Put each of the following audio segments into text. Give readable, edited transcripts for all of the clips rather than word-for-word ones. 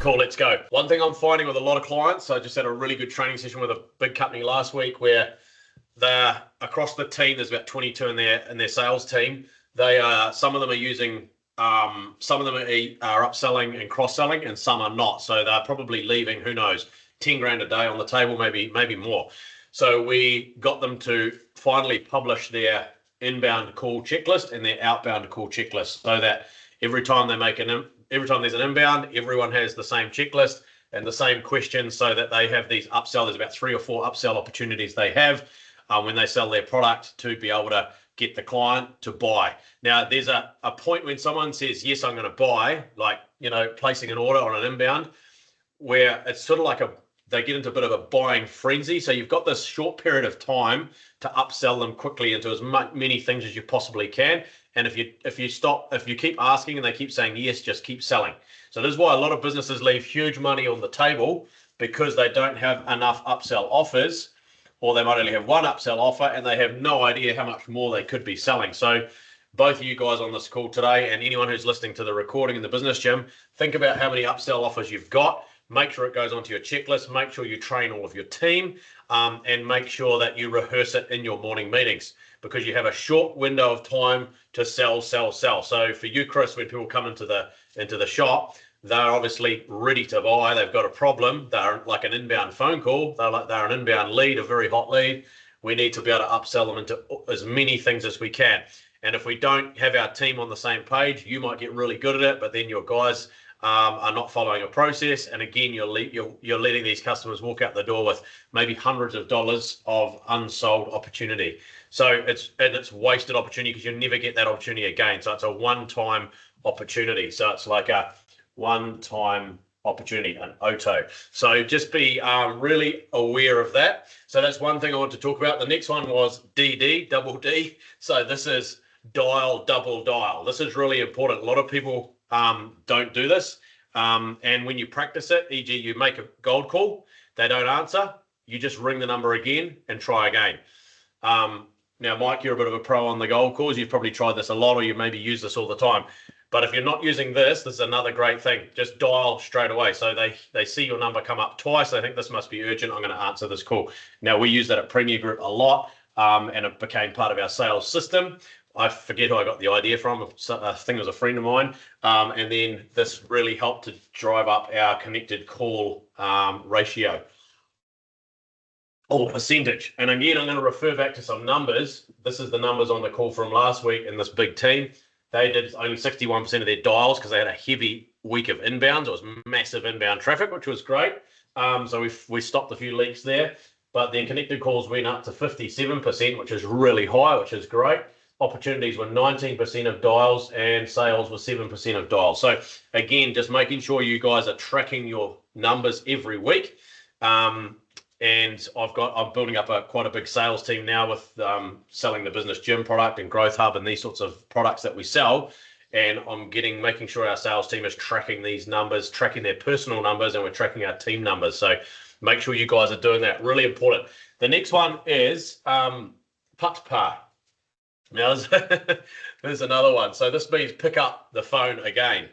Cool, let's go. One thing I'm finding with a lot of clients, so I just had a really good training session with a big company last week where they're across the team, there's about 22 in their sales team. Some of them are using, some of them are upselling and cross-selling, and some are not. So they're probably leaving, who knows, 10 grand a day on the table, maybe more. So we got them to finally publish their inbound call checklist and their outbound call checklist, so that every time there's an inbound, everyone has the same checklist and the same questions, so that they have these upsell. There's about 3 or 4 upsell opportunities they have when they sell their product to be able to get the client to buy. Now, there's a point when someone says, yes, I'm going to buy, like, placing an order on an inbound, where it's sort of like they get into a bit of a buying frenzy. So you've got this short period of time to upsell them quickly into as many things as you possibly can. And if you keep asking and they keep saying yes, just keep selling. So this is why a lot of businesses leave huge money on the table, because they don't have enough upsell offers, or they might only have one upsell offer and they have no idea how much more they could be selling. So both of you guys on this call today, and anyone who's listening to the recording in the business gym, think about how many upsell offers you've got. Make sure it goes onto your checklist. Make sure you train all of your team, and make sure that you rehearse it in your morning meetings, because you have a short window of time to sell. So for you, Chris, when people come into the shop, they're obviously ready to buy. They've got a problem. They're like an inbound phone call. They're an inbound lead, a very hot lead. We need to be able to upsell them into as many things as we can. And if we don't have our team on the same page, you might get really good at it, but then your guys are not following a process, and again, you're letting these customers walk out the door with maybe hundreds of dollars of unsold opportunity. So it's wasted opportunity, because you never get that opportunity again. So it's a one-time opportunity. So it's like a one-time opportunity, an OTO. So just be really aware of that. So that's one thing I want to talk about. The next one was DD, double D. So this is dial, double dial. This is really important. A lot of people don't do this. And when you practice it, e.g. you make a cold call, they don't answer, you just ring the number again and try again. Now, Mike, you're a bit of a pro on the cold calls. You've probably tried this a lot, or you maybe use this all the time. But if you're not using this, this is another great thing. Just dial straight away. So they see your number come up twice. They think this must be urgent. I'm going to answer this call. Now, we use that at Premier Group a lot, and it became part of our sales system. I forget who I got the idea from. I think it was a friend of mine. And then this really helped to drive up our connected call ratio or percentage. And again, I'm going to refer back to some numbers. This is the numbers on the call from last week in this big team. They did only 61% of their dials because they had a heavy week of inbounds. It was massive inbound traffic, which was great. So we stopped a few leaks there. But then connected calls went up to 57%, which is really high, which is great. Opportunities were 19% of dials, and sales were 7% of dials. So again, just making sure you guys are tracking your numbers every week. And I'm building up quite a big sales team now with selling the business gym product and growth hub and these sorts of products that we sell. And I'm making sure our sales team is tracking these numbers, tracking their personal numbers, and we're tracking our team numbers. So make sure you guys are doing that. Really important. The next one is put-par. Now, there's another one. So this means pick up the phone again.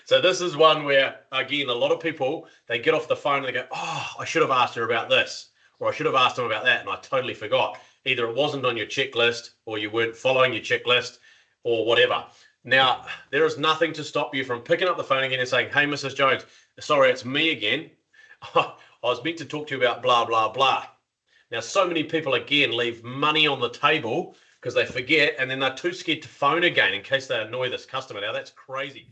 So this is one where, again, a lot of people, they get off the phone and they go, oh, I should have asked her about this, or I should have asked him about that, and I totally forgot. Either it wasn't on your checklist, or you weren't following your checklist, or whatever. Now, there is nothing to stop you from picking up the phone again and saying, hey, Mrs. Jones, sorry, it's me again. I was meant to talk to you about blah, blah, blah. Now, so many people, again, leave money on the table because they forget, and then they're too scared to phone again in case they annoy this customer. Now, that's crazy.